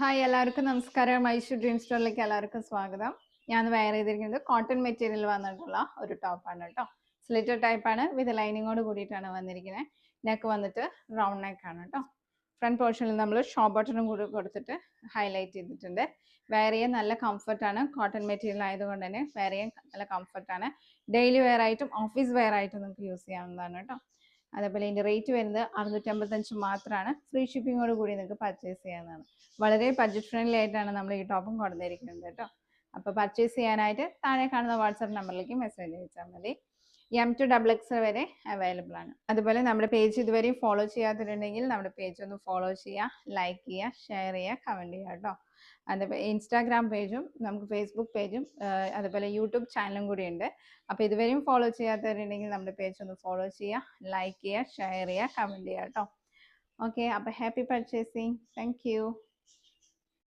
Hi എല്ലാവർക്കും നമസ്കാരം. Aishu dream സ്റ്റോറിലേക്ക് എല്ലാവർക്കും സ്വാഗതം. ഞാൻ വെയർ ചെയ്തിരിക്കുന്നത് കോട്ടൺ മെറ്റീരിയൽ വന്നിട്ടുള്ള ഒരു ടോപ്പാണ് കേട്ടോ. സ്ലിറ്റർ ടൈപ്പാണ്, വിത്ത് ലൈനിങ്ങോട് കൂടിയിട്ടാണ് വന്നിരിക്കുന്നത്. നെക്ക് വന്നിട്ട് റൗണ്ട് നെക്ക് ആണ് കേട്ടോ. ഫ്രണ്ട് പോർഷനിൽ നമ്മൾ ഷോ ബട്ടണും കൂടി കൊടുത്തിട്ട് ഹൈലൈറ്റ് ചെയ്തിട്ടുണ്ട്. വെയർ ചെയ്യാൻ നല്ല കംഫർട്ടാണ്. കോട്ടൺ മെറ്റീരിയൽ ആയതുകൊണ്ട് തന്നെ വെയർ ചെയ്യാൻ നല്ല കംഫർട്ടാണ്. ഡെയിലി വെയർ ആയിട്ടും ഓഫീസ് വെയർ ആയിട്ടും നിങ്ങൾക്ക് യൂസ് ചെയ്യാവുന്നതാണ് കേട്ടോ. അതേപോലെ ഇതിൻ്റെ റേറ്റ് വരുന്നത് 655 മാത്രമാണ്. ഫ്രീ ഷിപ്പിങ്ങോട് കൂടി നിങ്ങൾക്ക് പർച്ചേസ് ചെയ്യാവുന്നതാണ്. വളരെ ബഡ്ജറ്റ് ഫ്രണ്ട്ലി ആയിട്ടാണ് നമ്മൾ ഈ ടോപ്പും കൊടുത്തിരിക്കുന്നത് കേട്ടോ. അപ്പോൾ പർച്ചേസ് ചെയ്യാനായിട്ട് താഴെ കാണുന്ന വാട്സാപ്പ് നമ്പറിലേക്ക് മെസ്സേജ് അയച്ചാൽ മതി. M2XX വരെ അവൈലബിൾ ആണ്. അതുപോലെ നമ്മുടെ പേജ് ഇതുവരെയും ഫോളോ ചെയ്യാത്തിട്ടുണ്ടെങ്കിൽ നമ്മുടെ പേജ് ഒന്ന് ഫോളോ ചെയ്യുക, ലൈക്ക് ചെയ്യുക, ഷെയർ ചെയ്യുക, കമൻറ്റ് ചെയ്യുക കേട്ടോ. അതുപോലെ ഇൻസ്റ്റാഗ്രാം പേജും നമുക്ക് ഫേസ്ബുക്ക് പേജും അതുപോലെ യൂട്യൂബ് ചാനലും കൂടി ഉണ്ട്. അപ്പോൾ ഇതുവരെയും ഫോളോ ചെയ്യാത്തവരുണ്ടെങ്കിൽ നമ്മുടെ പേജ് ഒന്ന് ഫോളോ ചെയ്യുക, ലൈക്ക് ചെയ്യുക, ഷെയർ ചെയ്യുക, കമൻറ്റ് ചെയ്യുക കേട്ടോ. ഓക്കെ, അപ്പോൾ ഹാപ്പി പർച്ചേസിങ്. Thank you.